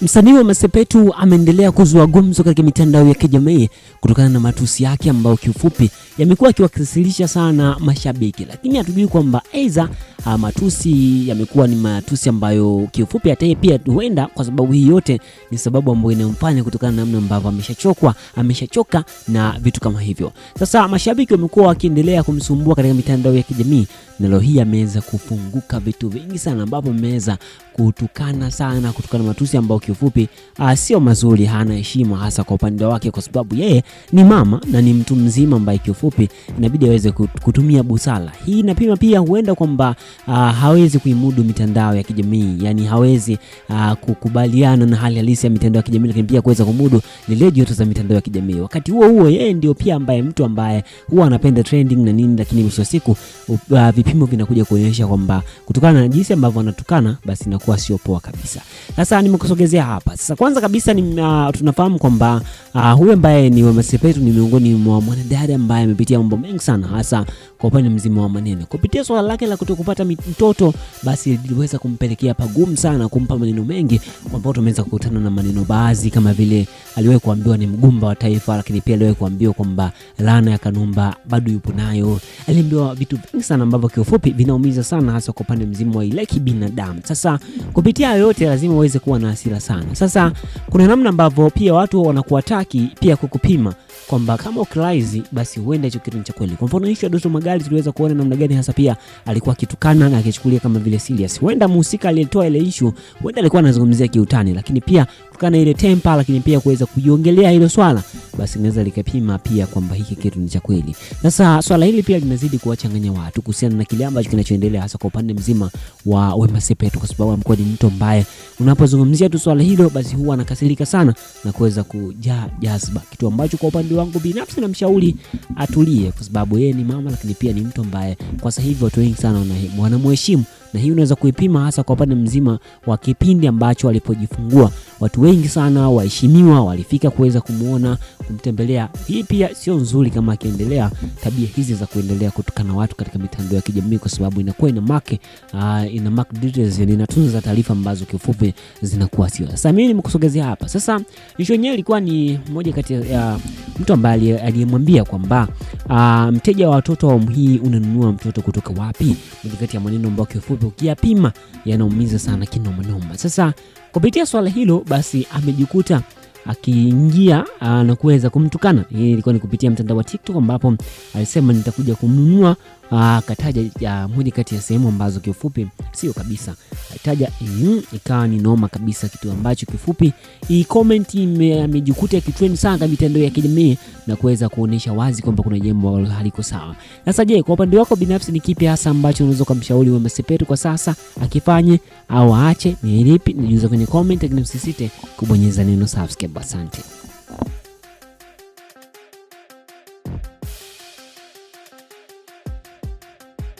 Msanii Wema Sepetu ameendelea kuzua gumzo katika mitandao ya kijamii kutokana na matusi yake ambayo kiufupi yamekuwa akiwakasirisha sana mashabiki, lakini hatujui kwamba aidha matusi yamekuwa ni matusi ambayo kiufupi hata yeye pia huenda kwa sababu hii yote ni sababu ambayo inamfanya kutokana na namna ambavyo ameshachoka na vitu kama hivyo. Sasa mashabiki wamekuwa wakiendelea kumsumbua katika mitandao ya kijamii, na leo hii ameweza kufunguka vitu vingi sana ambapo ameweza kutukana sana kutokana na matusi ambayo kiufupi sio mazuri, hana heshima hasa kwa upande wake, kwa sababu yeye ni mama na ni mtu mzima ambaye kiufupi inabidi aweze kutumia busara. Hii inapima pia huenda kwamba hawezi kuimudu mitandao ya kijamii, yani hawezi kukubaliana na hali halisi ya mitandao ya kijamii, lakini pia kuweza kumudu lile joto za mitandao ya kijamii. Wakati huo yeye ndio pia ambaye mtu ambaye huwa anapenda trending na nini, lakini mwisho wa siku vipimo vinakuja kuonyesha kwamba kutokana na jinsi ambavyo anatukana basi inakuwa sio poa kabisa. Sasa nimekusogezea hapa. Sasa kwanza kabisa tunafahamu kwamba huyu ambaye ni Wema Sepetu ni miongoni mwa mwanadada ambaye amepitia mambo mengi sana hasa kwa upande mzima wa maneno. Kupitia swala lake la kutokupata mtoto basi liliweza kumpelekea pagumu sana, kumpa maneno mengi, kwamba tumeweza kukutana na maneno baadhi kama vile aliwahi kuambiwa ni mgumba wa taifa, lakini pia aliwahi kuambiwa kwamba laana ya Kanumba bado yupo nayo. Aliambiwa vitu vingi sana ambavyo kiufupi vinaumiza sana hasa kwa upande mzima wa ile kibinadamu. Sasa kupitia yote lazima uweze kuwa na hasira sana. Sasa kuna namna ambavyo pia watu wanakuataki pia kukupima kwamba kama ukilaizi basi huenda hicho kitu ni cha kweli. Kwa mfano issue ya Doto Magari tuliweza kuona namna gani hasa pia alikuwa akitukana na akichukulia kama vile serious. Huenda mhusika aliyetoa ile issue huenda alikuwa anazungumzia kiutani, lakini pia kutokana ile temper, lakini pia kuweza kujiongelea hilo swala basi inaweza likapima pia kwamba hiki kitu ni cha kweli. Sasa swala hili pia linazidi kuwachanganya watu kuhusiana na kile ambacho kinachoendelea hasa kwa upande mzima wa Wema Sepetu, kwa sababu amekuwa ni mtu ambaye unapozungumzia tu swala hilo basi huwa anakasirika sana na kuweza kujaa jazba, kitu ambacho kwa upande wangu binafsi namshauri atulie, kwa sababu yeye ni mama, lakini pia ni mtu ambaye kwa sasa hivi watu wengi sana wanamheshimu, na hii unaweza kuipima hasa kwa upande mzima wa kipindi ambacho alipojifungua. Watu wengi sana waheshimiwa walifika kuweza kumuona, kumtembelea. Hii pia sio nzuri kama akiendelea tabia hizi za kuendelea kutukana watu katika mitandao ya kijamii, kwa sababu inakuwa ina mark details, yani inatunza taarifa ambazo kifupi zinakuwa sio. Sasa mimi nimekusogezea hapa. Sasa issue yenyewe ilikuwa ni mmoja kati ya mtu ambaye aliyemwambia kwamba mteja wa watoto wa hii unanunua mtoto kutoka wapi? Mmoja kati ya maneno ambayo kifupi ukiyapima yanaumiza sana kinoma noma. Sasa kupitia swala hilo basi amejikuta akiingia na kuweza kumtukana. Hii ilikuwa ni kupitia mtandao wa TikTok ambapo alisema nitakuja kumnunua, akataja moja kati ya sehemu ambazo kifupi sio kabisa. Alitaja ikawa ni noma kabisa, kitu ambacho kifupi hii comment amejikuta kitrend sana katika mitandao ya kijamii na kuweza kuonesha wazi kwamba kuna jambo haliko sawa. Sasa je, kwa upande wako binafsi ni kipi hasa ambacho unaweza kumshauri Wema Sepetu kwa sasa akifanye au aache? Ni lipi? Nijuze kwenye comment, lakini usisite kubonyeza neno subscribe. Asante.